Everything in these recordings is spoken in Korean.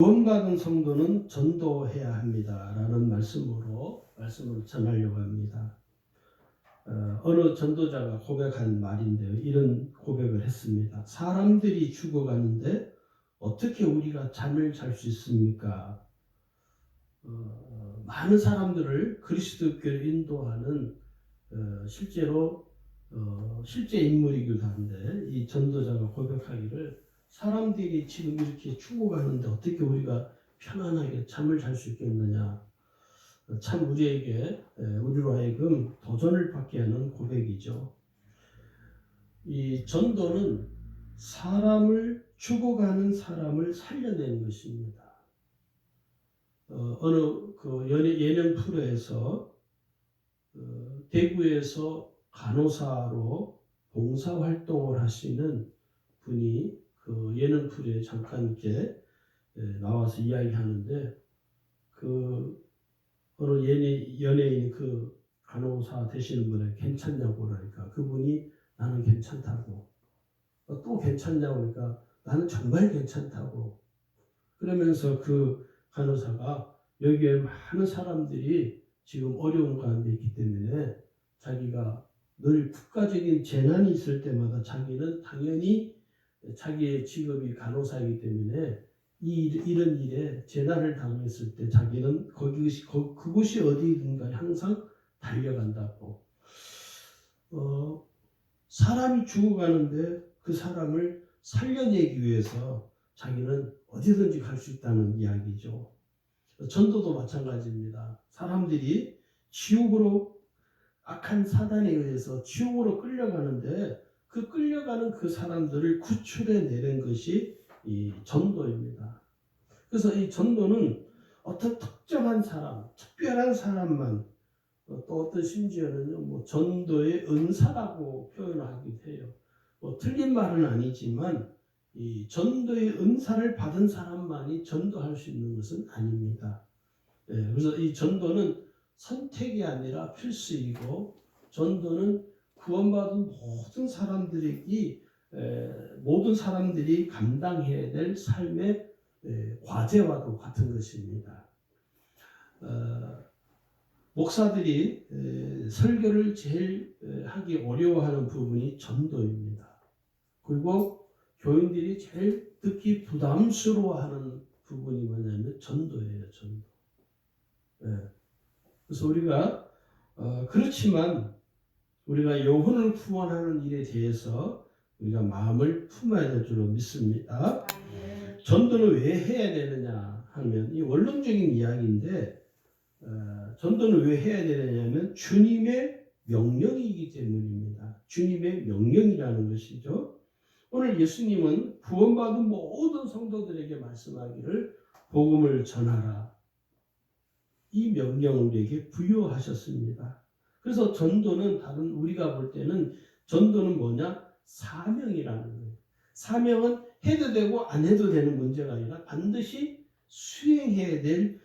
구원받은 성도는 전도해야 합니다라는 말씀을 전하려고 합니다. 어느 전도자가 고백한 말인데요. 이런 고백을 했습니다. 사람들이 죽어가는데 어떻게 우리가 잠을 잘 수 있습니까? 많은 사람들을 그리스도교로 인도하는 실제 인물이기도 한데, 이 전도자가 고백하기를 사람들이 지금 이렇게 죽어가는데 어떻게 우리가 편안하게 잠을 잘 수 있겠느냐. 참 우리로 하여금 도전을 받게 하는 고백이죠. 이 전도는 죽어가는 사람을 살려내는 것입니다. 어느 예능 프로에서 대구에서 간호사로 봉사활동을 하시는 분이 그 예능 프로에 잠깐 이렇게 나와서 이야기하는데, 어느 연예인 그 간호사 되시는 분에 괜찮냐고 그러니까 그분이 나는 괜찮다고, 또 괜찮냐고 그러니까 나는 정말 괜찮다고, 그러면서 그 간호사가 여기에 많은 사람들이 지금 어려운 가운데 있기 때문에 자기가 늘 국가적인 재난이 있을 때마다 자기는 당연히 자기의 직업이 간호사이기 때문에 이런 일에 재난을 당했을 때 자기는 그곳이 어디든가 항상 달려간다고. 사람이 죽어가는데 그 사람을 살려내기 위해서 자기는 어디든지 갈 수 있다는 이야기죠. 전도도 마찬가지입니다. 사람들이 악한 사단에 의해서 지옥으로 끌려가는데 그 끌려가는 그 사람들을 구출해내는 것이 이 전도입니다. 그래서 이 전도는 어떤 특정한 사람, 특별한 사람만, 또 어떤 심지어는 전도의 은사라고 표현하기도 해요. 틀린 말은 아니지만 이 전도의 은사를 받은 사람만이 전도할 수 있는 것은 아닙니다. 그래서 이 전도는 선택이 아니라 필수이고, 전도는 구원받은 모든 사람들이 감당해야 될 삶의 과제와도 같은 것입니다. 목사들이 설교를 제일 하기 어려워하는 부분이 전도입니다. 그리고 교인들이 제일 듣기 부담스러워하는 부분이 뭐냐면 전도예요. 전도. 그래서 우리가 그렇지만 우리가 영혼을 구원하는 일에 대해서 우리가 마음을 품어야 될 줄로 믿습니다. 전도는 왜 해야 되느냐 하면, 이 원론적인 이야기인데, 전도는 왜 해야 되느냐면 주님의 명령이기 때문입니다. 주님의 명령이라는 것이죠. 오늘 예수님은 구원받은 모든 성도들에게 말씀하기를 복음을 전하라, 이 명령을 우리에게 부여하셨습니다. 그래서 전도는 우리가 볼 때는 전도는 뭐냐? 사명이라는 거예요. 사명은 해도 되고 안 해도 되는 문제가 아니라 반드시 수행해야 될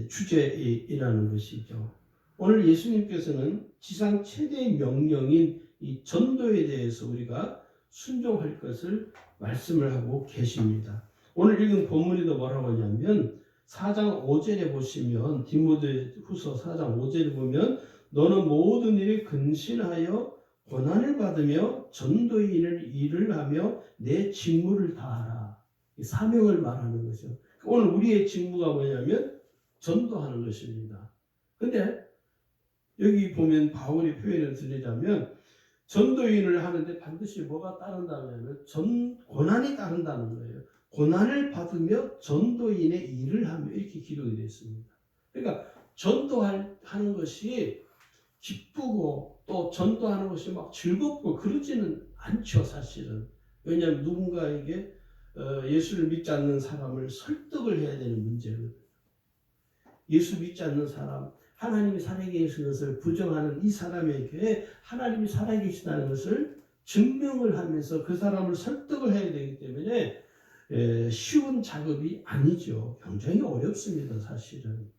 주제이라는 것이죠. 오늘 예수님께서는 지상 최대의 명령인 이 전도에 대해서 우리가 순종할 것을 말씀을 하고 계십니다. 오늘 읽은 본문에도 뭐라고 하냐면 4장 5절에 보시면, 디모데후서 4장 5절에 보면 너는 모든 일에 근신하여 고난을 받으며 전도의 일을 하며 내 직무를 다하라. 사명을 말하는 거죠. 오늘 우리의 직무가 뭐냐면 전도하는 것입니다. 근데 여기 보면 바울이 표현을 드리자면, 전도인을 하는데 반드시 뭐가 따른다면 고난이 따른다는 거예요. 고난을 받으며 전도인의 일을 하며, 이렇게 기록이 되어 있습니다. 그러니까 전도하는 것이 기쁘고 또 전도하는 것이 막 즐겁고 그러지는 않죠, 사실은. 왜냐하면 누군가에게 예수를 믿지 않는 사람을 설득을 해야 되는 문제거든요. 예수 믿지 않는 사람, 하나님이 살아계신 것을 부정하는 이 사람에게 하나님이 살아계시다는 것을 증명을 하면서 그 사람을 설득을 해야 되기 때문에 쉬운 작업이 아니죠. 굉장히 어렵습니다, 사실은.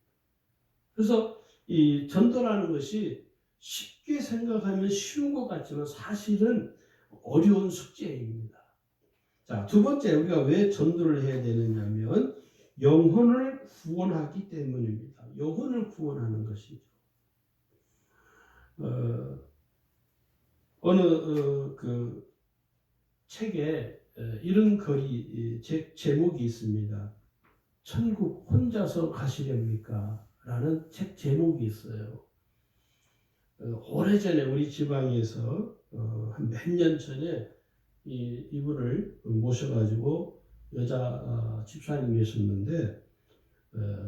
그래서 이 전도라는 것이 쉽게 생각하면 쉬운 것 같지만 사실은 어려운 숙제입니다. 자, 두 번째, 우리가 왜 전도를 해야 되느냐면 영혼을 구원하기 때문입니다. 영혼을 구원하는 것이죠. 어느 그 책에 이런 글이 제목이 있습니다. 천국 혼자서 가시렵니까? 라는 책 제목이 있어요. 오래전에 우리 지방에서 한 몇 년 전에 이분을 모셔가지고 여자 집사님이 계셨는데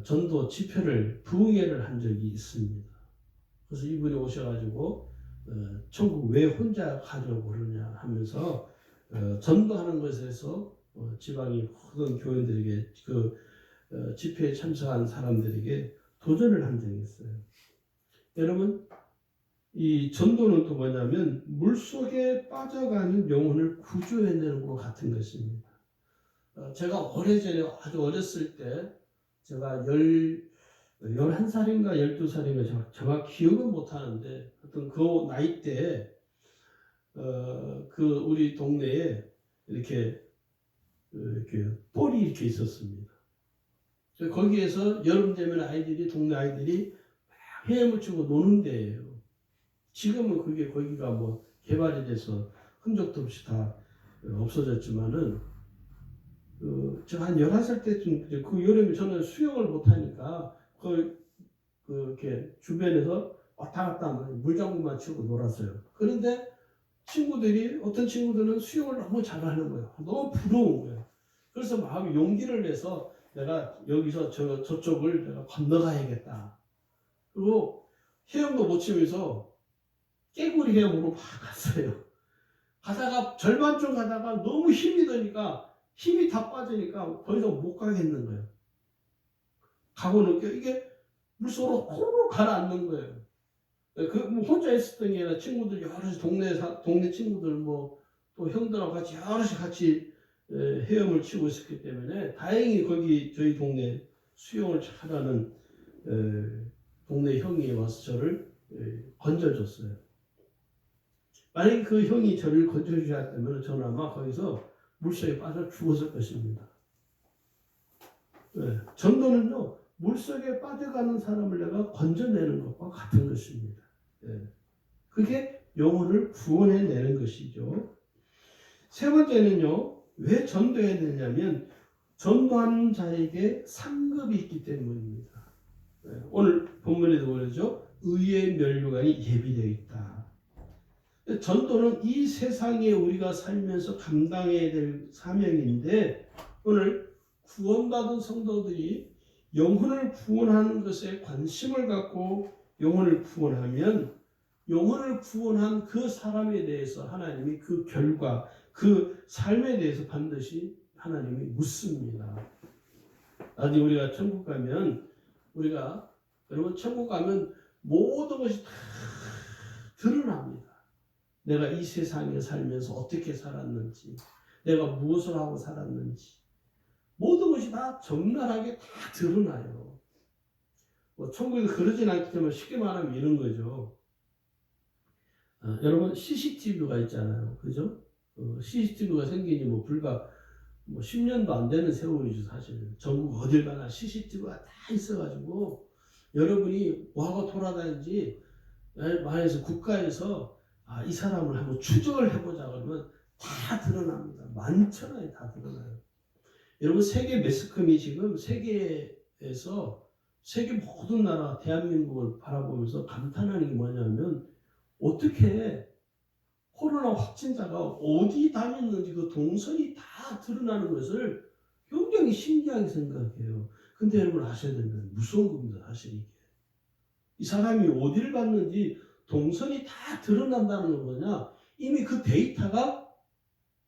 전도 집회를 부흥회를 한 적이 있습니다. 그래서 이분이 오셔가지고 천국 왜 혼자 가려고 그러냐 하면서 전도하는 것에서 지방의 모든 교인들에게 그 집회에 참석한 사람들에게 도전을 한 적이 있어요. 여러분, 이 전도는 또 뭐냐면 물속에 빠져가는 영혼을 구조해내는 것 같은 것입니다. 제가 오래전에 아주 어렸을 때 제가 11살인가 12살인가 정확히 기억은 못하는데 하여튼 그 나이 때 그 우리 동네에 이렇게 뻘이 이렇게 있었습니다. 거기에서 여름 되면 아이들이 동네 아이들이 막 헤엄을 치고 노는 데예요. 지금은 그게 거기가 뭐 개발이 돼서 흔적도 없이 다 없어졌지만은 제가 한 11살 때쯤 그 여름에 저는 수영을 못하니까 이렇게 주변에서 왔다 갔다 물장구만 치고 놀았어요. 그런데 친구들이 어떤 친구들은 수영을 너무 잘하는 거예요. 너무 부러운 거예요. 그래서 마음이 용기를 내서 내가 여기서 저쪽을 내가 건너가야겠다. 그리고 헤엄도 못 치면서 깨구리 헤엄으로 막 갔어요. 가다가 절반쯤 가다가 너무 힘이 드니까 힘이 다 빠지니까 더 이상 못 가겠는 거예요. 가고는 이게 물속으로 호로 가라앉는 거예요. 뭐 혼자 있었던 게 아니라 친구들 여럿이 동네 친구들 뭐 또 형들하고 같이 여럿이 같이 헤엄을 치고 있었기 때문에 다행히 거기 저희 동네 수영을 잘하는 동네 형이 와서 저를 건져줬어요. 만약에 그 형이 저를 건져주지 않았다면 저는 아마 거기서 물속에 빠져 죽었을 것입니다. 전도는요, 물속에 빠져가는 사람을 내가 건져내는 것과 같은 것입니다. 그게 영혼을 구원해내는 것이죠. 세 번째는요, 왜 전도해야 되냐면 전도하는 자에게 상급이 있기 때문입니다. 오늘 본문에도 그러죠. 의의 면류관이 예비되어 있다. 전도는 이 세상에 우리가 살면서 감당해야 될 사명인데 오늘 구원받은 성도들이 영혼을 구원하는 것에 관심을 갖고 영혼을 구원하면 영혼을 구원한 그 사람에 대해서 하나님이 그 결과, 그 삶에 대해서 반드시 하나님이 묻습니다. 나중에 우리가 천국 가면 여러분 천국 가면 모든 것이 다 드러납니다. 내가 이 세상에 살면서 어떻게 살았는지, 내가 무엇을 하고 살았는지 모든 것이 다 적나라하게 다 드러나요. 뭐 천국에서 그러진 않겠지만 쉽게 말하면 이런 거죠. 여러분 CCTV가 있잖아요. 그죠? CCTV가 생긴 지 불과 10년도 안 되는 세월이죠. 사실 전국 어딜 가나 CCTV가 다 있어가지고 여러분이 뭐하고 돌아다니는지 말해서 국가에서 이 사람을 한번 추적을 해보자 그러면 다 드러납니다. 만천하에 다 드러나요. 여러분 세계 매스컴이 지금 세계에서 세계 모든 나라 대한민국을 바라보면서 감탄하는 게 뭐냐면 어떻게 코로나 확진자가 어디 다녔는지 그 동선이 다 드러나는 것을 굉장히 신기하게 생각해요. 근데 여러분 아셔야 됩니다. 무서운 겁니다. 사실 이게. 이 사람이 어디를 갔는지 동선이 다 드러난다는 건 뭐냐? 이미 그 데이터가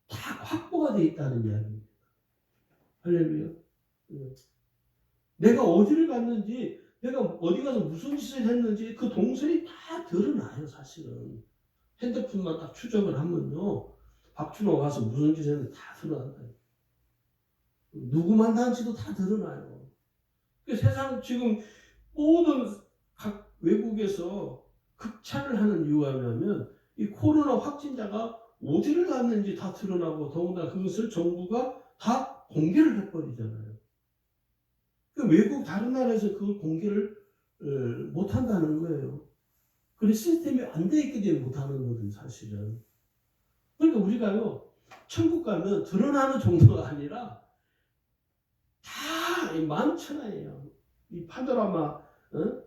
다 확보가 되어 있다는 이야기입니다. 할렐루야. 내가 어디를 갔는지, 내가 어디 가서 무슨 짓을 했는지 그 동선이 다 드러나요, 사실은. 핸드폰만 딱 추적을 하면요. 박준호가 가서 무슨 짓을 했는지 다 드러난다요. 누구 만난지도 다 드러나요. 세상 지금 모든 각 외국에서 극찬을 하는 이유가 뭐냐면 이 코로나 확진자가 어디를 갔는지 다 드러나고 더군다나 그것을 정부가 다 공개를 해버리잖아요. 외국 다른 나라에서 그걸 공개를 못 한다는 거예요. 그리고 시스템이 안 돼 있기 때문에 못 하는 거든 사실은. 그러니까 우리가요 천국 가면 드러나는 정도가 아니라 다 만천하예요. 이 파노라마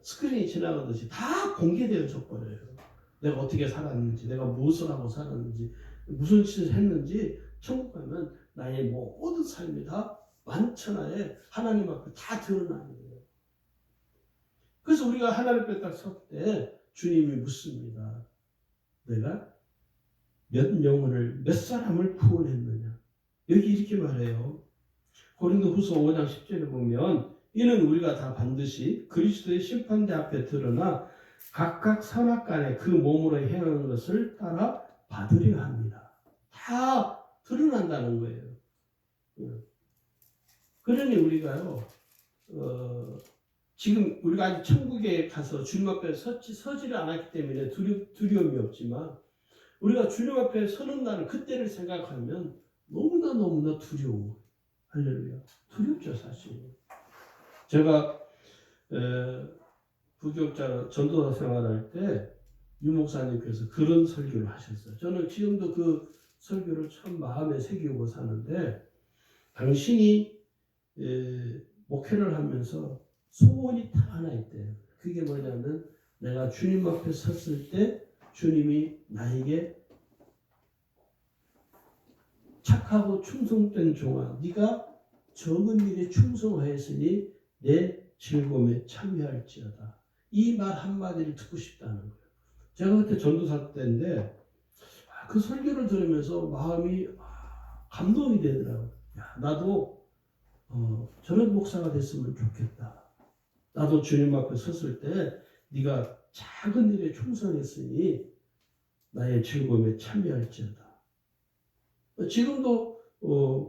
스크린이 지나가듯이 다 공개되어 져버려요. 내가 어떻게 살았는지, 내가 무엇을 하고 살았는지, 무슨 짓을 했는지 천국 가면 나의 모든 삶이 다 만천하에 하나님 앞에 다 드러나는 거예요. 그래서 우리가 하나님 앞에 딱 설 때 주님이 묻습니다. 내가 몇 영혼을, 몇 사람을 구원했느냐. 여기 이렇게 말해요. 고린도후서 5장 10절에 보면 이는 우리가 다 반드시 그리스도의 심판대 앞에 드러나 각각 선악간에 그 몸으로 행하는 것을 따라 받으려 합니다. 다 드러난다는 거예요. 그러니 우리가요 지금 우리가 아직 천국에 가서 주님 앞에 서지를 않았기 때문에 두려움이 없지만 우리가 주님 앞에 서는 날을 그때를 생각하면 너무나 두려워. 할렐루야. 두렵죠 사실. 제가 부교육자 전도사 생활할 때 유목사님께서 그런 설교를 하셨어요. 저는 지금도 그 설교를 참 마음에 새기고 사는데 당신이 목회를 하면서 소원이 딱 하나 있대요. 그게 뭐냐면 내가 주님 앞에 섰을 때 주님이 나에게 착하고 충성된 종아 네가 적은 일에 충성하였으니 내 즐거움에 참여할지어다. 이 말 한마디를 듣고 싶다는 거예요. 제가 그때 전도사 때인데 그 설교를 들으면서 마음이 감동이 되더라고요. 야, 나도 저런 목사가 됐으면 좋겠다. 나도 주님 앞에 섰을 때 네가 작은 일에 충성했으니 나의 즐거움에 참여할지어다. 지금도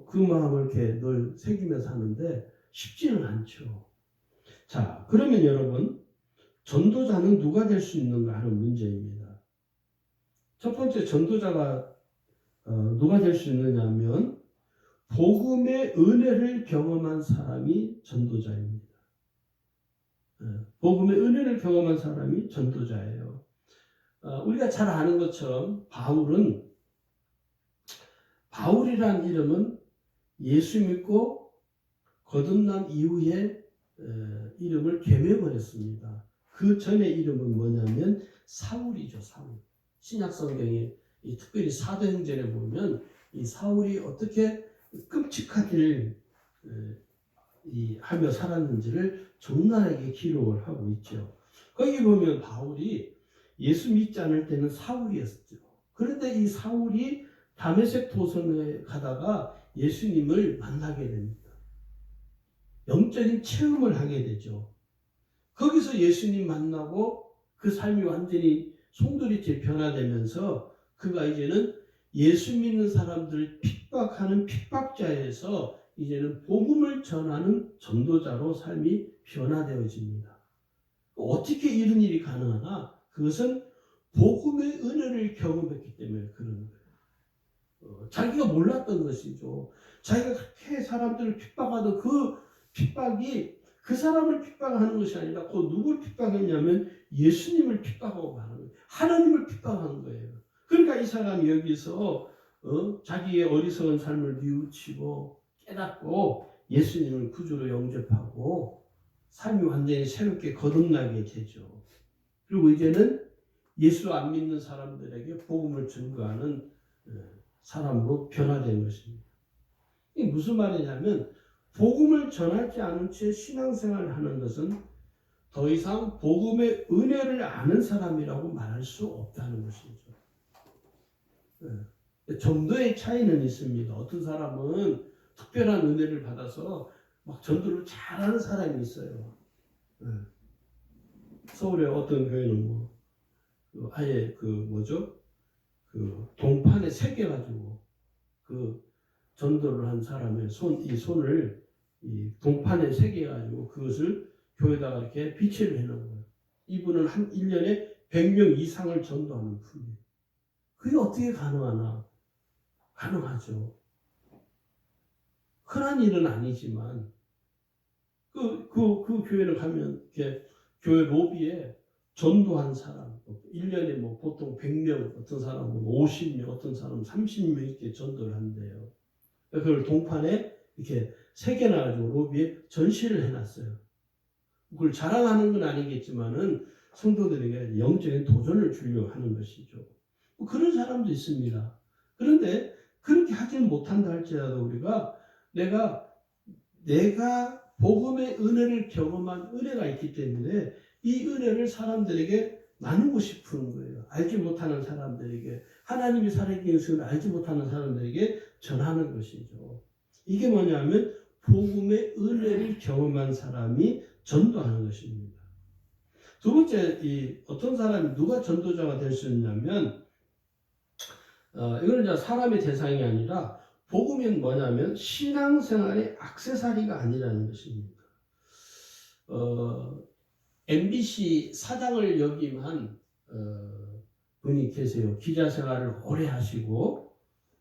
그 마음을 이렇게 늘 새기면서 하는데 쉽지는 않죠. 자, 그러면 여러분 전도자는 누가 될 수 있는가 하는 문제입니다. 첫 번째 전도자가 누가 될 수 있느냐 하면 복음의 은혜를 경험한 사람이 전도자입니다. 복음의 은혜를 경험한 사람이 전도자예요. 우리가 잘 아는 것처럼 바울이란 이름은 예수 믿고 거듭난 이후에 이름을 개명을 했습니다. 그 전의 이름은 뭐냐면 사울이죠. 사울. 신약성경에 특별히 사도행전에 보면 이 사울이 어떻게 끔찍한 일을 하며 살았는지를 적나라하게 기록을 하고 있죠. 거기 보면 바울이 예수 믿지 않을 때는 사울이었죠. 그런데 이 사울이 다메섹 도성에 가다가 예수님을 만나게 됩니다. 영적인 체험을 하게 되죠. 거기서 예수님 만나고 그 삶이 완전히 송두리째 변화되면서 그가 이제는 예수 믿는 사람들을 핍박하는 핍박자에서 이제는 복음을 전하는 전도자로 삶이 변화되어집니다. 어떻게 이런 일이 가능하나? 그것은 복음의 은혜를 경험했기 때문에 그런 거예요. 자기가 몰랐던 것이죠. 자기가 그렇게 사람들을 핍박하던 그 핍박이 그 사람을 핍박하는 것이 아니라 그 누굴 핍박했냐면 예수님을 핍박하고 하는 거예요. 하나님을 핍박하는 거예요. 그러니까 이 사람이 여기서 자기의 어리석은 삶을 뉘우치고 깨닫고 예수님을 구주로 영접하고 삶이 완전히 새롭게 거듭나게 되죠. 그리고 이제는 예수 안 믿는 사람들에게 복음을 증거하는 사람으로 변화된 것입니다. 이게 무슨 말이냐면 복음을 전하지 않은 채 신앙생활을 하는 것은 더 이상 복음의 은혜를 아는 사람이라고 말할 수 없다는 것이죠. 정도의 차이는 있습니다. 어떤 사람은 특별한 은혜를 받아서 막 전도를 잘하는 사람이 있어요. 서울의 어떤 교회는 아예 동판에 새겨가지고 전도를 한 사람의 이 손을 이 동판에 새겨가지고 그것을 교회에다가 이렇게 비치를 해놓은 거예요. 이분은 한 1년에 100명 이상을 전도하는 분이에요. 그게 어떻게 가능하나? 가능하죠. 흔한 일은 아니지만 그 교회를 가면 이렇게 교회 로비에 전도한 사람, 1년에 뭐 보통 100명, 어떤 사람은 50명, 어떤 사람은 30명 이렇게 전도를 한대요. 그걸 동판에 이렇게 새겨놔가지고 로비에 전시를 해놨어요. 그걸 자랑하는 건 아니겠지만은 성도들에게 영적인 도전을 주려고 하는 것이죠. 뭐 그런 사람도 있습니다. 그런데 그렇게 하지는 못한다 할지라도 우리가 내가 복음의 은혜를 경험한 은혜가 있기 때문에 이 은혜를 사람들에게 나누고 싶은 거예요. 알지 못하는 사람들에게, 하나님이 살아계신 것을 알지 못하는 사람들에게 전하는 것이죠. 이게 뭐냐면 복음의 은혜를 경험한 사람이 전도하는 것입니다. 두 번째, 어떤 사람이 누가 전도자가 될 수 있냐면, 이거는 이제 사람의 대상이 아니라 복음이 뭐냐면 신앙생활의 액세서리가 아니라는 것입니다. MBC 사장을 역임한 분이 계세요. 기자 생활을 오래 하시고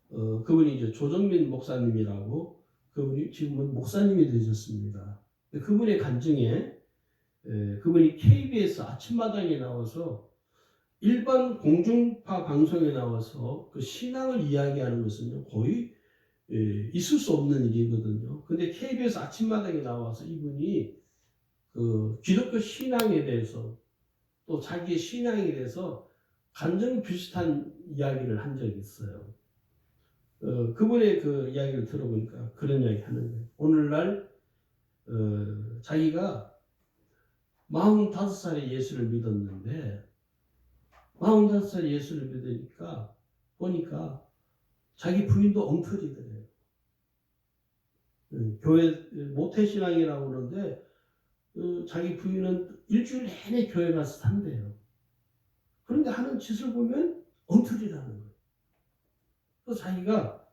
그분이 이제 조정민 목사님이라고, 그분이 지금은 목사님이 되셨습니다. 그분의 간증에 그분이 KBS 아침마당에 나와서 일반 공중파 방송에 나와서 그 신앙을 이야기하는 것은 거의 있을 수 없는 일이거든요. 근데 KBS 아침마당에 나와서 이분이 그 기독교 신앙에 대해서 또 자기의 신앙에 대해서 간증 비슷한 이야기를 한 적이 있어요. 그분의 그 이야기를 들어보니까 그런 이야기 하는 거예요. 오늘날 자기가 45살에 예수를 믿었는데 45살에 예수를 믿으니까 보니까 자기 부인도 엉터리더래요. 교회 모태신앙이라고 그러는데 자기 부인은 일주일 내내 교회 가서 산대요. 그런데 하는 짓을 보면 엉터리라는 거예요. 그래서 자기가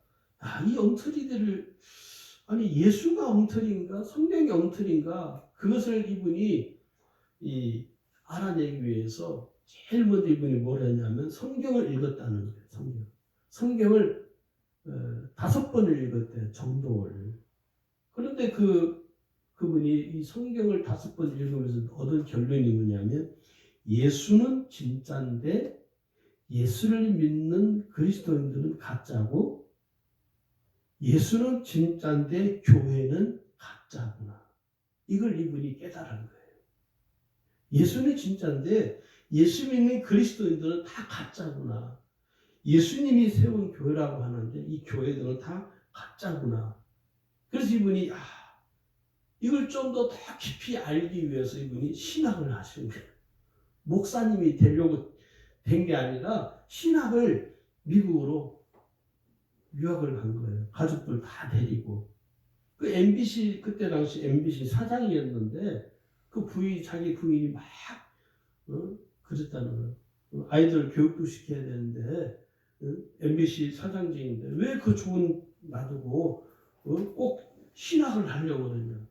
이 엉터리들을, 아니 예수가 엉터리인가 성경이 엉터리인가, 그것을 이분이 알아내기 위해서 제일 먼저 이분이 뭘 했냐면 성경을 읽었다는 거예요. 성경을 5번을 읽었대요. 정도를. 그런데 그분이 이 성경을 5번 읽으면서 얻은 결론이 뭐냐면 예수는 진짜인데 예수를 믿는 그리스도인들은 가짜고, 예수는 진짜인데 교회는 가짜구나. 이걸 이분이 깨달은 거예요. 예수는 진짜인데 예수 믿는 그리스도인들은 다 가짜구나. 예수님이 세운 교회라고 하는데 이 교회들은 다 가짜구나. 그래서 이분이 이걸 좀 더 깊이 알기 위해서 이분이 신학을 하신 거예요. 목사님이 되려고 된 게 아니라 신학을 미국으로 유학을 간 거예요. 가족들 다 데리고. 그 MBC, 그때 당시 MBC 사장이었는데 자기 부인이 막 그랬다는 거예요. 아이들 교육도 시켜야 되는데 MBC 사장직인데 왜 그 좋은 놔두고 꼭 신학을 하려고 그러냐.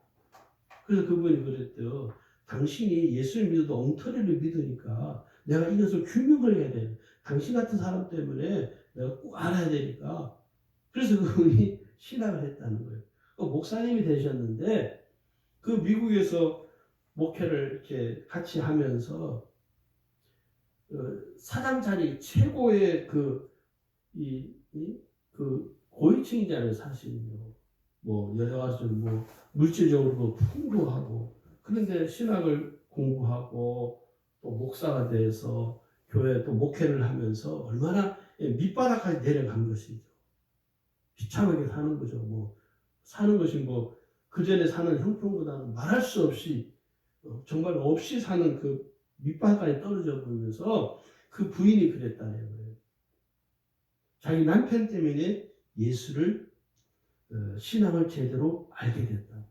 그래서 그분이 그랬대요. 당신이 예수를 믿어도 엉터리를 믿으니까 내가 이것을 규명을 해야 돼. 당신 같은 사람 때문에 내가 꼭 알아야 되니까. 그래서 그분이 신학을 했다는 거예요. 목사님이 되셨는데 그 미국에서 목회를 이렇게 같이 하면서 사장 자리 최고의 그 고위층이잖아요, 사실은요. 뭐 여러 가지 뭐 물질적으로도 풍부하고, 그런데 신학을 공부하고 또 목사가 돼서 교회 또 목회를 하면서 얼마나 밑바닥까지 내려간 것이죠. 비참하게 사는 거죠. 뭐 사는 것이 뭐 그 전에 사는 형편보다는 말할 수 없이 정말 없이 사는 그 밑바닥까지 떨어져 보면서 그 부인이 그랬다는 거예요. 자기 남편 때문에 예수를 신앙을 제대로 알게 됐다.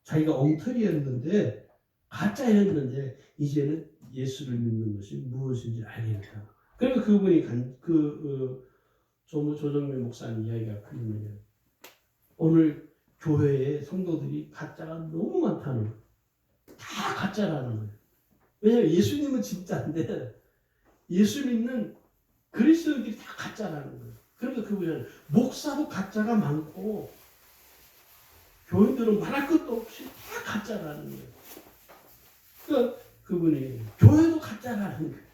자기가 엉터리였는데 가짜였는데 이제는 예수를 믿는 것이 무엇인지 알게 됐다. 그래서 그분이 조정민 목사님 이야기가 그런 거예요. 오늘 교회에 성도들이 가짜가 너무 많다는 거예요. 다 가짜라는 거예요. 왜냐하면 예수님은 진짜인데 예수 믿는 그리스도인들이 다 가짜라는 거예요. 그러니까 그분은 목사도 가짜가 많고 교회들은 말할 것도 없이 다 가짜라는 거예요. 그러니까 그분이 교회도 가짜라는 거예요.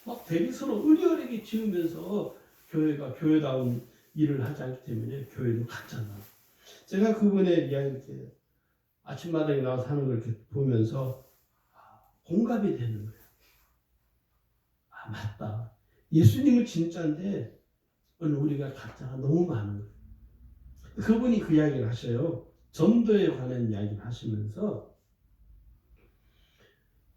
막 되게 서로 의리어리게 지으면서 교회가 교회다운 일을 하지 않기 때문에 교회도 가짜다. 제가 그분의 이야기 이렇게 아침마당에 나와서 하는 걸 이렇게 보면서 공감이 되는 거예요. 아, 맞다. 예수님은 진짜인데 오늘 우리가 가짜가 너무 많은 거예요. 그분이 그 이야기를 하셔요. 전도에 관한 이야기를 하시면서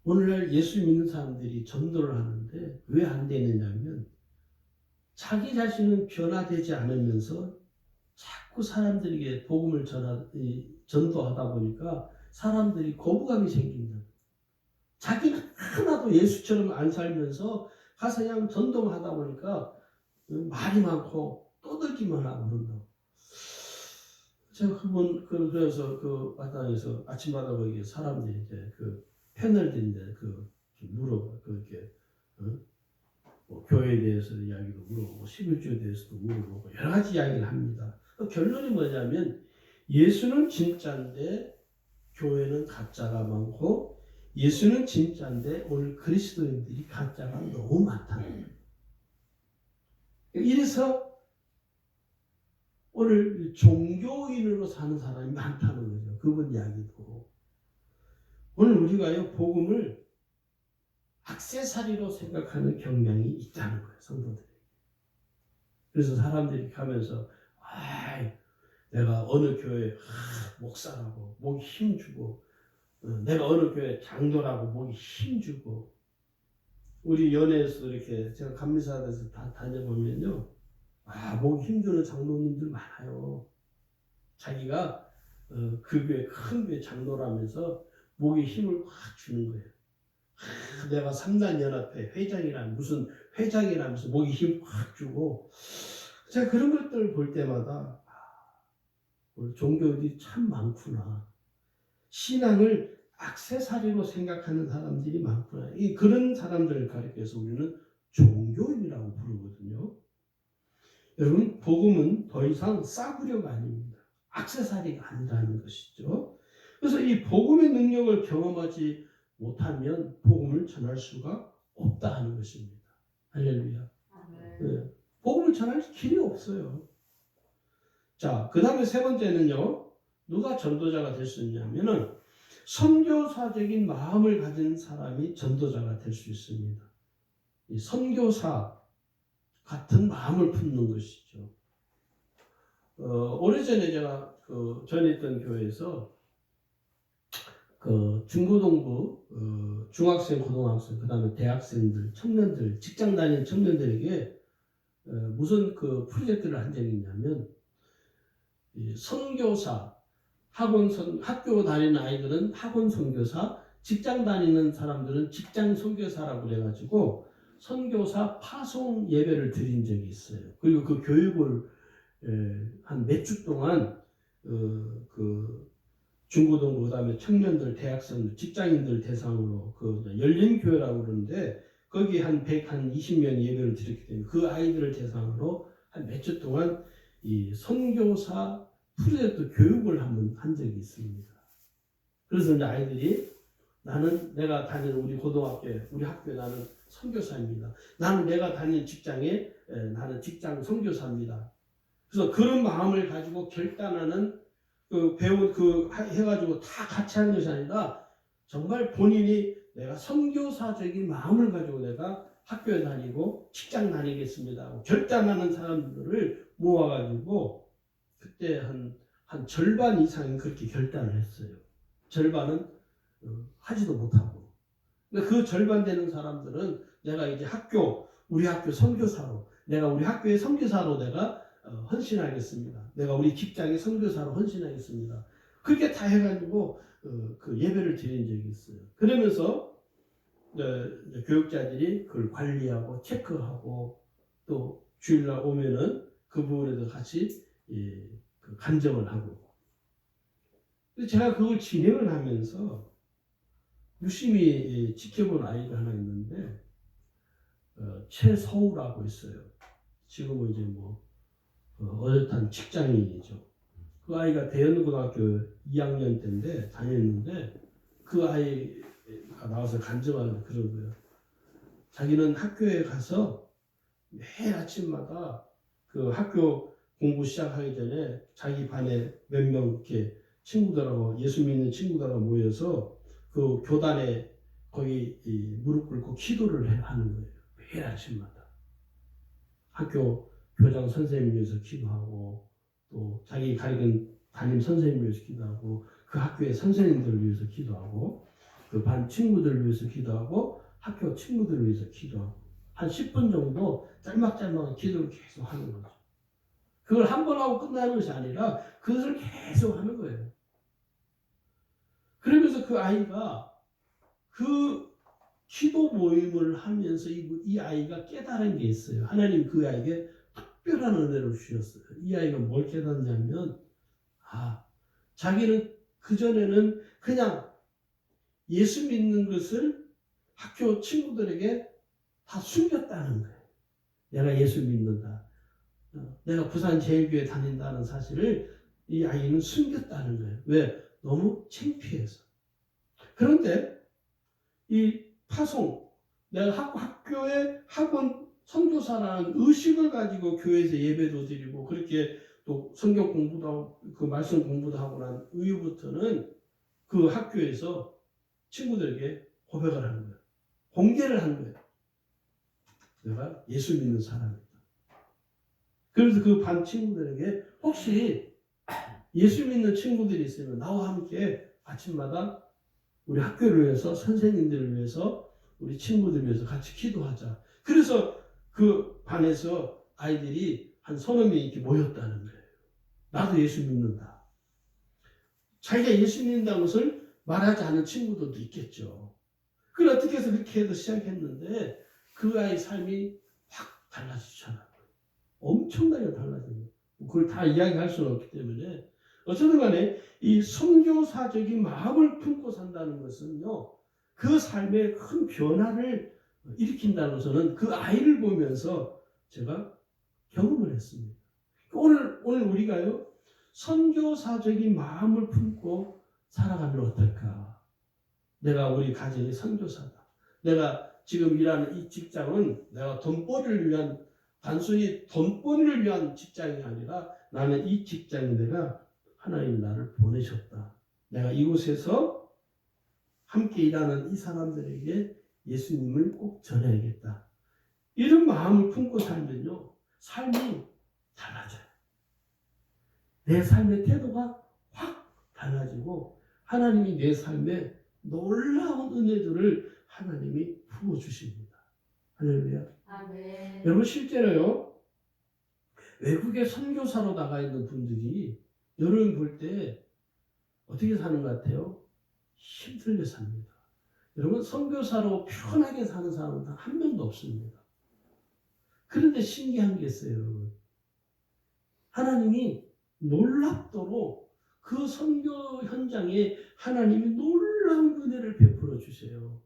오늘날 예수 믿는 사람들이 전도를 하는데 왜 안 되느냐면 자기 자신은 변화되지 않으면서 자꾸 사람들에게 복음을 전도하다 보니까 사람들이 거부감이 생긴다. 자기는 하나도 예수처럼 안 살면서 가서 그냥 전도만 하다 보니까 말이 많고 떠들기만 하고 그런다고. 제가 그래서 그 마당에서 아침마다 거기 사람들이 이제 그 패널들인데 물어봐. 그렇게 뭐 교회에 대해서 이야기도 물어보고 11조에 대해서도 물어보고 여러 가지 이야기를 합니다. 결론이 뭐냐면 예수는 진짜인데 교회는 가짜가 많고 예수는 진짜인데 오늘 그리스도인들이 가짜가 너무 많다는 거예요. 이래서 오늘 종교인으로 사는 사람이 많다는 거죠. 그분 이야기도. 오늘 우리가요 복음을 액세서리로 생각하는 경향이 있다는 거예요. 성도들이. 그래서 사람들이 가면서 내가 어느 교회 목사라고 목이 힘주고 내가 어느 교회 장로라고 목이 힘주고 우리 연회에서 이렇게 제가 감리사에서 다 다녀보면요 목이 힘주는 장로님들 많아요. 자기가 그 교회 큰 교회 장로라면서 목에 힘을 확 주는 거예요. 내가 3단 연합회 회장이라면 무슨 회장이라면서 목에 힘 확 주고 제가 그런 것들을 볼 때마다 종교들이 참 많구나. 신앙을 액세서리로 생각하는 사람들이 많구나. 그런 사람들을 가리켜서 우리는 종교인이라고 부르거든요. 여러분 복음은 더 이상 싸구려가 아닙니다. 액세서리가 아니라는 것이죠. 그래서 이 복음의 능력을 경험하지 못하면 복음을 전할 수가 없다 하는 것입니다. 할렐루야. 네. 복음을 전할 길이 없어요. 자, 그 다음에 세 번째는요. 누가 전도자가 될 수 있냐면은 선교사적인 마음을 가진 사람이 전도자가 될 수 있습니다. 이 선교사 같은 마음을 품는 것이죠. 오래전에 제가 전에 있던 교회에서 중고등부 중학생, 고등학생, 그 다음에 대학생들, 청년들, 직장 다니는 청년들에게 무슨 프로젝트를 한 적이 있냐면 선교사, 학교 다니는 아이들은 학원 선교사, 직장 다니는 사람들은 직장 선교사라고 그래가지고 선교사 파송 예배를 드린 적이 있어요. 그리고 그 교육을 한 몇 주 동안 중고등부 그다음에 청년들, 대학생들, 직장인들 대상으로 열린 교회라고 그러는데 거기 한 120명 예배를 드렸기 때문에 그 아이들을 대상으로 한 몇 주 동안 이 선교사 프로젝트 교육을 한 적이 있습니다. 그래서 이제 아이들이 내가 다니는 우리 고등학교에 우리 학교에 나는 선교사입니다. 내가 다니는 직장에 나는 직장 선교사입니다. 그래서 그런 마음을 가지고 결단하는 해가지고 다 같이 하는 것이 아니라 정말 본인이 내가 선교사적인 마음을 가지고 내가 학교에 다니고 직장 다니겠습니다. 결단하는 사람들을 모아가지고 그때 한 절반 이상이 그렇게 결단을 했어요. 절반은 하지도 못하고. 그 절반 되는 사람들은 내가 이제 우리 학교 선교사로, 내가 우리 학교의 선교사로 내가 헌신하겠습니다. 내가 우리 직장의 선교사로 헌신하겠습니다. 그렇게 다 해가지고 그 예배를 드린 적이 있어요. 그러면서 교육자들이 그걸 관리하고 체크하고 또 주일날 오면은 그 부분에도 같이 간증을 하고. 제가 그걸 진행을 하면서 유심히 지켜본 아이가 하나 있는데 최서우라고 있어요. 지금은 이제 어엿한 직장인이죠. 그 아이가 대연고등학교 2학년 때인데 다녔는데 그 아이가 나와서 간증하는 그런 거예요. 자기는 학교에 가서 매일 아침마다 그 학교 공부 시작하기 전에 자기 반에 몇 명 이렇게 친구들하고 예수 믿는 친구들하고 모여서 그 교단에 거기 무릎 꿇고 기도를 하는 거예요. 매일 아침마다. 학교 교장 선생님 위해서 기도하고 또 자기 가르친 담임 선생님 위해서 기도하고 그 학교의 선생님들을 위해서 기도하고 그 반 친구들을 위해서 기도하고 학교 친구들을 위해서 기도하고 한 10분 정도 짤막짤막 기도를 계속 하는 거죠. 그걸 한 번 하고 끝나는 것이 아니라 그것을 계속 하는 거예요. 그러면서 그 아이가 그 기도 모임을 하면서 이 아이가 깨달은 게 있어요. 하나님 그 아이에게 특별한 은혜를 주셨어요. 이 아이가 뭘 깨닫냐면 자기는 그전에는 그냥 예수 믿는 것을 학교 친구들에게 다 숨겼다는 거예요. 내가 예수 믿는다. 내가 부산제일교회 다닌다는 사실을 이 아이는 숨겼다는 거예요. 왜? 너무 창피해서. 그런데 이 파송, 내가 학교에 학원 선교사라는 의식을 가지고 교회에서 예배도 드리고 그렇게 또 성경 공부도 하고 그 말씀 공부도 하고 난 이후부터는 그 학교에서 친구들에게 고백을 하는 거예요. 공개를 하는 거예요. 내가 예수 믿는 사람이다. 그래서 그 반 친구들에게 혹시 예수 믿는 친구들이 있으면 나와 함께 아침마다 우리 학교를 위해서 선생님들을 위해서 우리 친구들을 위해서 같이 기도하자. 그래서 그 반에서 아이들이 한 서너 명이 이렇게 모였다는 거예요. 나도 예수 믿는다. 자기가 예수 믿는다는 것을 말하지 않은 친구들도 있겠죠. 그걸 어떻게 해서 그렇게 해서 시작했는데 그 아이 삶이 확 달라지잖아요. 엄청나게 달라져요. 그걸 다 이야기할 수는 없기 때문에 어쨌든 간에 이 선교사적인 마음을 품고 산다는 것은요. 그 삶에 큰 변화를 일으킨다는 것은 그 아이를 보면서 제가 경험을 했습니다. 오늘 우리가요. 선교사적인 마음을 품고 살아가면 어떨까? 내가 우리 가정의 선교사다. 내가 지금 일하는 이 직장은 내가 돈벌이를 위한 단순히 돈벌이를 위한 직장이 아니라 나는 이 직장에 내가 하나님 나를 보내셨다. 내가 이곳에서 함께 일하는 이 사람들에게 예수님을 꼭 전해야겠다. 이런 마음을 품고 살면요. 삶이 달라져요. 내 삶의 태도가 확 달라지고 하나님이 내 삶에 놀라운 은혜들을 하나님이 부어주십니다. 할렐루야. 아멘. 여러분 실제로요. 외국에 선교사로 나가 있는 분들이 여러분 볼 때 어떻게 사는 것 같아요? 힘들게 삽니다. 여러분 선교사로 편하게 사는 사람은 한 명도 없습니다. 그런데 신기한 게 있어요. 여러분. 하나님이 놀랍도록 그 선교 현장에 하나님이 놀라운 은혜를 베풀어 주세요.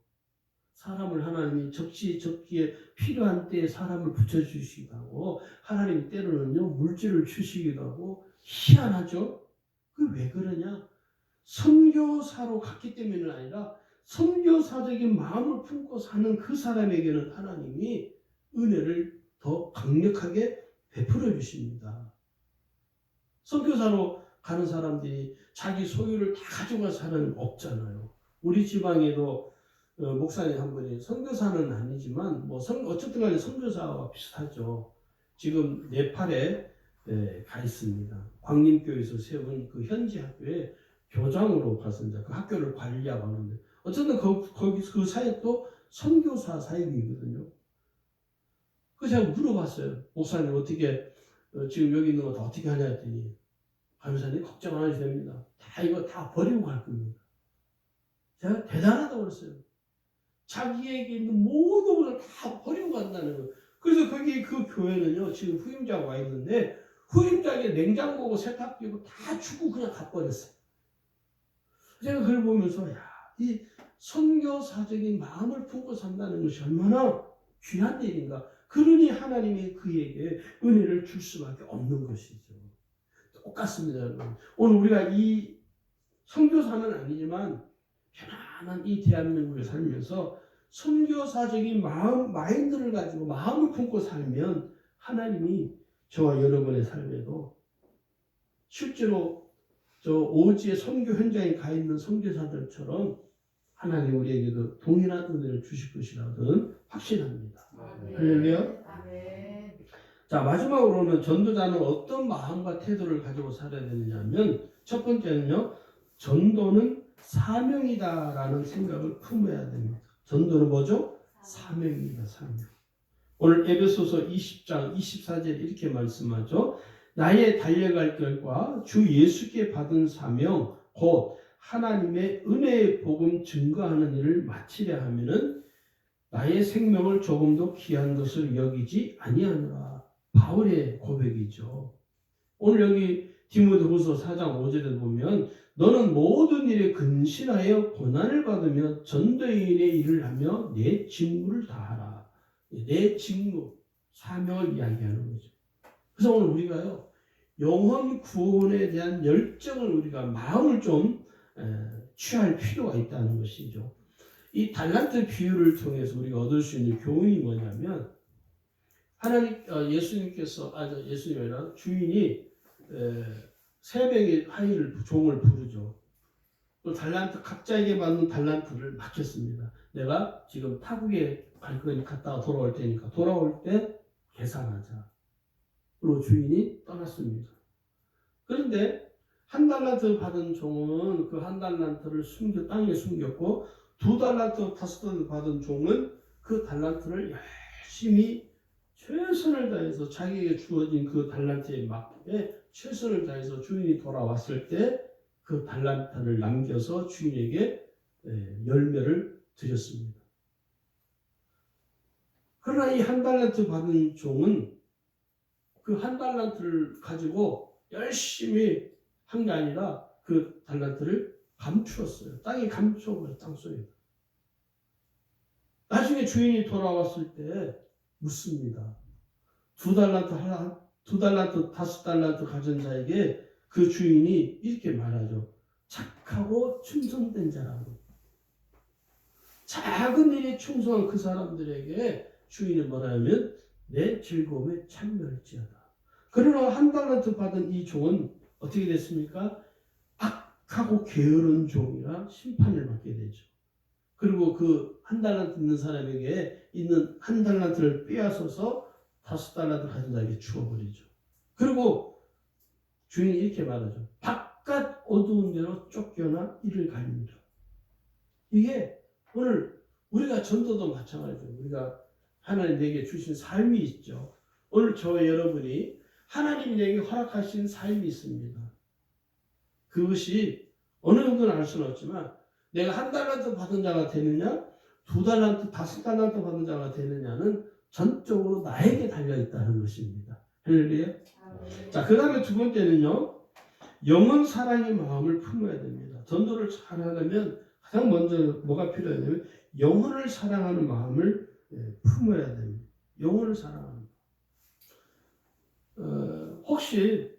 사람을 하나님이 적기에 필요한 때에 사람을 붙여주시기도 하고 하나님이 때로는요 물질을 주시기도 하고 희한하죠? 그 왜 그러냐? 선교사로 갔기 때문이 아니라 선교사적인 마음을 품고 사는 그 사람에게는 하나님이 은혜를 더 강력하게 베풀어 주십니다. 선교사로 가는 사람들이 자기 소유를 다 가져가 사는 없잖아요. 우리 지방에도 목사님 한 분이 선교사는 아니지만 뭐 어쨌든 간에 선교사와 비슷하죠. 지금 네팔에 가 있습니다. 광림교에서 세운 그 현지 학교에 교장으로 가서 이제 그 학교를 관리하고 하는데 어쨌든 거기 그 사역도 선교사 사역이거든요. 그래서 제가 물어봤어요. 목사님 어떻게 지금 여기 있는 거 다 어떻게 하냐 했더니 감사님 걱정 안 하셔도 됩니다. 이거 다 버리고 갈 겁니다. 제가 대단하다고 그랬어요. 자기에게 있는 모든 것을 다 버리고 간다는 거예요. 그래서 거기 그 교회는요 지금 후임자가 와 있는데 후임자에게 냉장고고 세탁기고 다 주고 그냥 가버렸어요. 제가 그걸 보면서 이 선교사적인 마음을 품고 산다는 것이 얼마나 귀한 일인가. 그러니 하나님이 그에게 은혜를 줄 수밖에 없는 것이죠. 똑같습니다, 여러분. 오늘 우리가 이 선교사는 아니지만 편안한 이 대한민국에 살면서 선교사적인 마인드를 가지고 마음을 품고 살면 하나님이 저와 여러분의 삶에도 실제로 저 오지의 선교 현장에 가 있는 선교사들처럼 하나님 우리에게도 동일한 은혜를 주실 것이라는 확신합니다. 할렐루야. 자, 마지막으로는 전도자는 어떤 마음과 태도를 가지고 살아야 되느냐면 첫 번째는요, 전도는 사명이다라는 생각을 품어야 됩니다. 전도는 뭐죠? 사명입니다. 사명. 오늘 에베소서 20장 24절 이렇게 말씀하죠. 나의 달려갈 길과 주 예수께 받은 사명 곧 하나님의 은혜의 복음 증거하는 일을 마치려 하면은 나의 생명을 조금도 귀한 것을 여기지 아니하노라. 바울의 고백이죠. 오늘 여기 디모데후서 4장 5절에 보면 너는 모든 일에 근신하여 고난을 받으며 전도인의 일을 하며 내 직무를 다하라. 내 직무, 사명을 이야기하는 거죠. 그래서 오늘 우리가요, 영혼 구원에 대한 열정을 우리가 마음을 좀 취할 필요가 있다는 것이죠. 이 달란트 비유를 통해서 우리가 얻을 수 있는 교훈이 뭐냐면 예수님께서 예수님이 아니라 주인이 새벽에 하인을 종을 부르죠. 또 달란트 각자에게 맞는 달란트를 맡겼습니다. 내가 지금 타국에 갈 거니 갔다가 돌아올 테니까 돌아올 때 계산하자. 그리고 주인이 떠났습니다. 그런데 한 달란트 받은 종은 그 한 달란트를 땅에 숨겼고 2달란트, 5달란트 받은 종은 그 달란트를 열심히 최선을 다해서 자기에게 주어진 그 달란트에 맞게 최선을 다해서 주인이 돌아왔을 때 그 달란트를 남겨서 주인에게 열매를 드렸습니다. 그러나 이 한 달란트 받은 종은 그 한 달란트를 가지고 열심히 한 게 아니라 그 달란트를 감추었어요. 땅에 감춰버려요. 땅속에. 나중에 주인이 돌아왔을 때 묻습니다. 2달란트, 5달란트 가진 자에게 그 주인이 이렇게 말하죠. 착하고 충성된 자라고. 작은 일에 충성한 그 사람들에게 주인이 뭐라 하면 내 즐거움에 참여할지어다. 그러나 한 달란트 받은 이 종은 어떻게 됐습니까? 악하고 게으른 종이라 심판을 받게 되죠. 그리고 그 한 달란트 있는 사람에게 있는 한 달란트를 빼앗아서 5달란트 가진 자에게 주어버리죠. 그리고 주인이 이렇게 말하죠. 바깥 어두운 데로 쫓겨나 이를 갈립니다. 이게 오늘 우리가 전도도 마찬가지예요. 우리가 하나님 내게 주신 삶이 있죠. 오늘 저와 여러분이 하나님이 내게 허락하신 삶이 있습니다. 그것이 어느 정도는 알 수는 없지만 내가 한 달란트 받은 자가 되느냐 2달란트, 5달란트 받은 자가 되느냐는 전적으로 나에게 달려있다는 것입니다. 할렐루야. 자, 그 다음에 두 번째는요. 영혼 사랑의 마음을 품어야 됩니다. 전도를 잘하려면 가장 먼저 뭐가 필요하냐면 영혼을 사랑하는 마음을 품어야 됩니다. 영혼을 사랑하는 혹시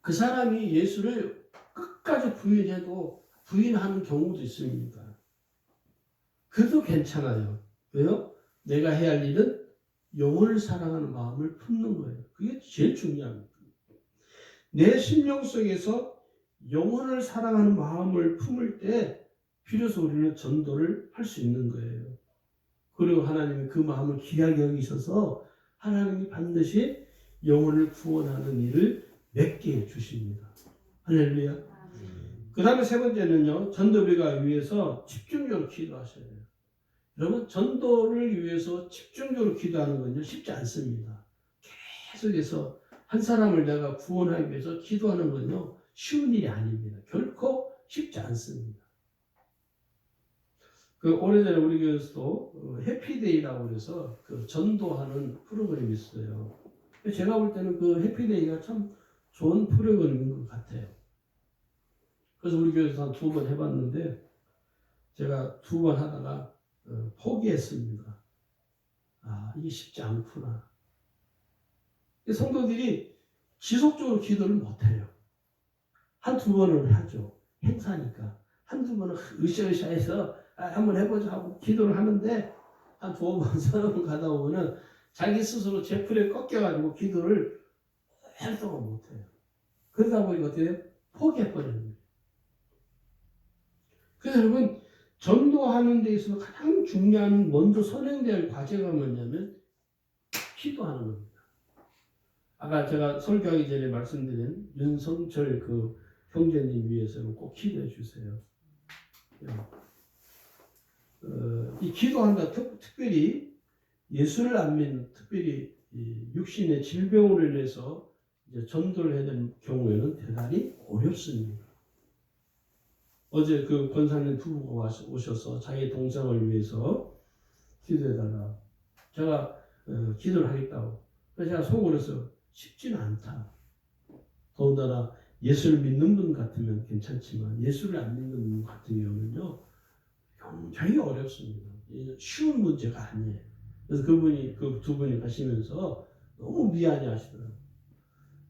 그 사람이 예수를 끝까지 부인해도 부인하는 경우도 있습니다. 그래도 괜찮아요. 왜요? 내가 해야 할 일은 영혼을 사랑하는 마음을 품는 거예요. 그게 제일 중요합니다. 내 심령 속에서 영혼을 사랑하는 마음을 품을 때 비로소 우리는 전도를 할 수 있는 거예요. 그리고 하나님이 그 마음을 귀하게 여기셔서 하나님이 반드시 영혼을 구원하는 일을 맺게 해주십니다. 할렐루야. 그 다음에 세 번째는요. 전도비가 위해서 집중적으로 기도하셔야 돼요. 여러분 전도를 위해서 집중적으로 기도하는 건요. 쉽지 않습니다. 계속해서 한 사람을 내가 구원하기 위해서 기도하는 건요. 쉬운 일이 아닙니다. 결코 쉽지 않습니다. 그 오래전에 우리 교회에서도 해피데이라고 해서 그 전도하는 프로그램이 있어요. 제가 볼 때는 그 해피데이가 참 좋은 프로그램인 것 같아요. 그래서 우리 교회에서 한 2번 해봤는데 제가 2번 하다가 포기했습니다. 아, 이게 쉽지 않구나. 성도들이 지속적으로 기도를 못해요. 한두 번은 하죠. 행사니까. 한두 번은 으쌰으쌰해서 한번 해보자 하고 기도를 하는데 한 두어 번, 서너 번 가다 보면은 자기 스스로 제풀에 꺾여가지고 기도를 활동을 못해요. 그러다 보니까 어떻게 돼요? 포기해버리는 거예요. 그래서 여러분, 전도하는 데 있어서 가장 중요한 먼저 선행돼야 할 과제가 뭐냐면 기도하는 겁니다. 아까 제가 설교하기 전에 말씀드린 윤성철 그 형제님 위해서는 꼭 기도해 주세요. 이 기도한다 특별히 예수를 안 믿는, 특별히 육신의 질병으로 인해서 이제 전도를 해야 되는 경우에는 대단히 어렵습니다. 어제 그 권사님 부부가 오셔서 자기 동생을 위해서 기도해달라. 제가 기도를 하겠다고. 그래서 제가 속으로서 쉽지는 않다. 더군다나 예수를 믿는 분 같으면 괜찮지만 예수를 안 믿는 분 같은 경우는요 굉장히 어렵습니다. 쉬운 문제가 아니에요. 그래서 그 두 분이 가시면서 너무 미안해 하시더라고요.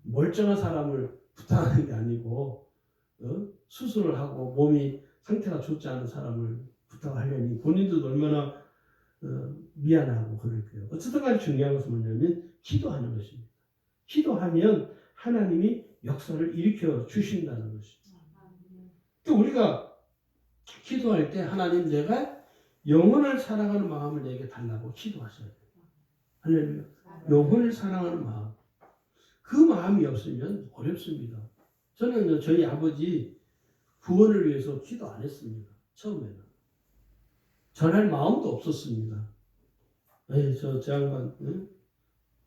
멀쩡한 사람을 부탁하는 게 아니고 수술을 하고 몸이 상태가 좋지 않은 사람을 부탁하려니 본인도 얼마나 미안하고 그럴 거예요. 어쨌든 간에 중요한 것은 뭐냐면 기도하는 것입니다. 기도하면 하나님이 역사를 일으켜 주신다는 것입니다. 우리가 기도할 때 하나님 내가 영혼을 사랑하는 마음을 내게 달라고 기도하셔야 돼요. 할렐루야. 영혼을 사랑하는 마음. 그 마음이 없으면 어렵습니다. 저는 저희 아버지 구원을 위해서 기도 안 했습니다. 처음에는. 전할 마음도 없었습니다. 저 양반,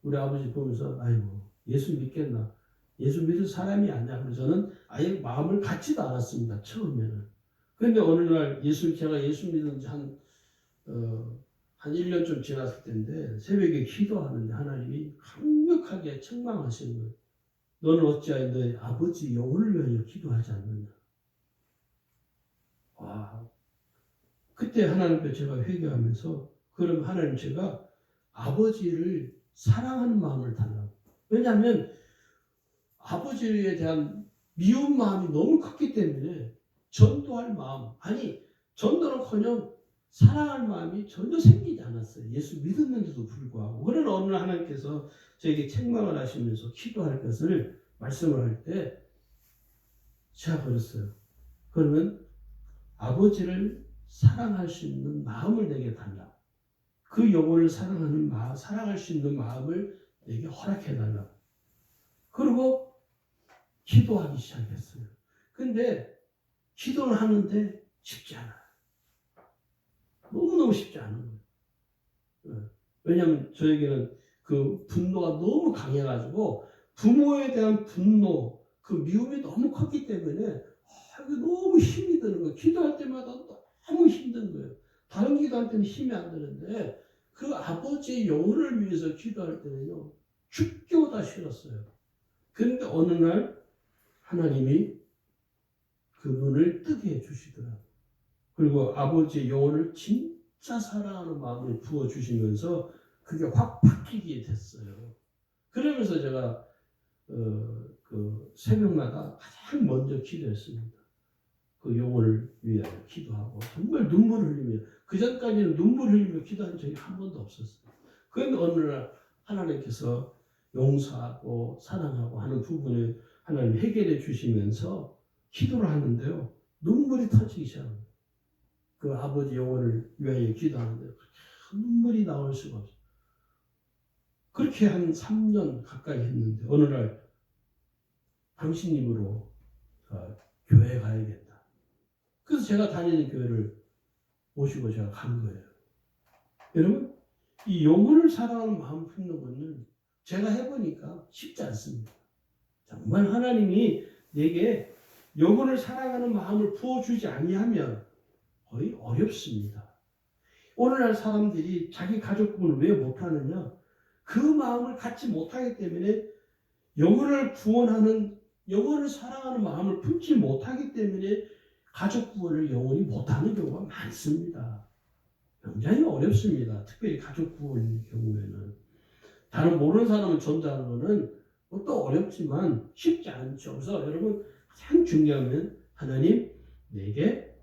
우리 아버지 보면서 아이고 예수 믿겠나? 예수 믿을 사람이 아니야. 그래서 저는 아예 마음을 갖지도 않았습니다. 처음에는. 그런데 어느 날 제가 예수 믿은 지 한 1년 좀 지났을 때인데 새벽에 기도하는데 하나님이 강력하게 책망하시는 거예요. 너는 어찌하여 너의 아버지 영혼을 위하여 기도하지 않느냐. 와, 그때 하나님께 제가 회개하면서 그럼 하나님 제가 아버지를 사랑하는 마음을 달라고. 왜냐하면 아버지에 대한 미운 마음이 너무 컸기 때문에 전도할 마음, 아니 전도는커녕 사랑할 마음이 전혀 생기지 않았어요. 예수 믿었는데도 불구하고. 그러나 어느 날 하나님께서 저에게 책망을 하시면서 기도할 것을 말씀을 할 때 제가 그랬어요. 그러면 아버지를 사랑할 수 있는 마음을 내게 달라. 그 영혼을 사랑할 수 있는 마음을 내게 허락해 달라. 그리고 기도하기 시작했어요. 근데 기도를 하는데 쉽지 않아요. 너무너무 쉽지 않은 거예요. 왜냐하면 저에게는 그 분노가 너무 강해가지고 부모에 대한 분노, 그 미움이 너무 컸기 때문에 너무 힘이 드는 거예요. 기도할 때마다 너무 힘든 거예요. 다른 기도할 때는 힘이 안 드는데 그 아버지의 영혼을 위해서 기도할 때는요. 죽기보다 싫었어요. 그런데 어느 날 하나님이 그 눈을 뜨게 해주시더라고요. 그리고 아버지의 영혼을 진짜 사랑하는 마음을 부어주시면서 그게 확 바뀌게 됐어요. 그러면서 제가 그 새벽마다 가장 먼저 기도했습니다. 그 영혼을 위하여 기도하고 정말 눈물을 흘리며 그 전까지는 눈물 흘리며 기도한 적이 한 번도 없었어요. 그런데 어느 날 하나님께서 용서하고 사랑하고 하는 부분을 하나님 해결해 주시면서 기도를 하는데요. 눈물이 터지기 시작합니다. 그 아버지 영혼을 위하여 기도하는데 눈물이 나올 수가 없어요. 그렇게 한 3년 가까이 했는데 어느 날 당신 입으로 교회에 가야겠다. 그래서 제가 다니는 교회를 모시고 제가 간 거예요. 여러분, 이 영혼을 사랑하는 마음 품는 것은 제가 해보니까 쉽지 않습니다. 정말 하나님이 내게 영혼을 사랑하는 마음을 부어주지 아니하면 거의 어렵습니다. 오늘날 사람들이 자기 가족 구원을 왜 못하느냐? 그 마음을 갖지 못하기 때문에 영혼을 구원하는, 영혼을 사랑하는 마음을 품지 못하기 때문에 가족 구원을 영원히 못하는 경우가 많습니다. 굉장히 어렵습니다. 특별히 가족 구원의 경우에는. 다른 모르는 사람을 전도하는 것은 또 어렵지만 쉽지 않죠. 그래서 여러분 가장 중요한 건 하나님 내게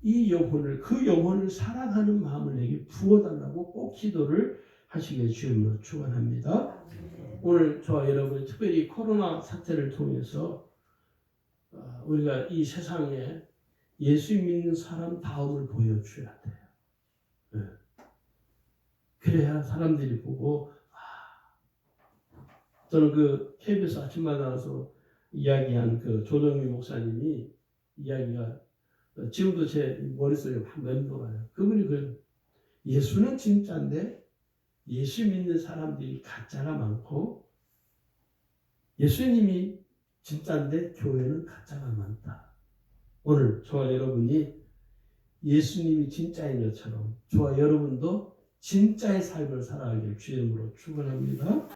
이 영혼을 그 영혼을 사랑하는 마음을 내게 부어달라고 꼭 기도를 하시길 주님으로 축원합니다. 오늘 저와 여러분 특별히 코로나 사태를 통해서 우리가 이 세상에 예수 믿는 사람 다움을 보여줘야 돼요. 네. 그래야 사람들이 보고 저는 그 KBS 아침마다 나와서 이야기한 그 조정미 목사님이 이야기가 지금도 제 머릿속에 막 맴돌아요. 그분이 그 예수는 진짜인데 예수 믿는 사람들이 가짜가 많고 예수님이 진짜인데 교회는 가짜가 많다. 오늘 저와 여러분이 예수님이 진짜인 것처럼 저와 여러분도 진짜의 삶을 살아가길 주의 이름으로 축원합니다.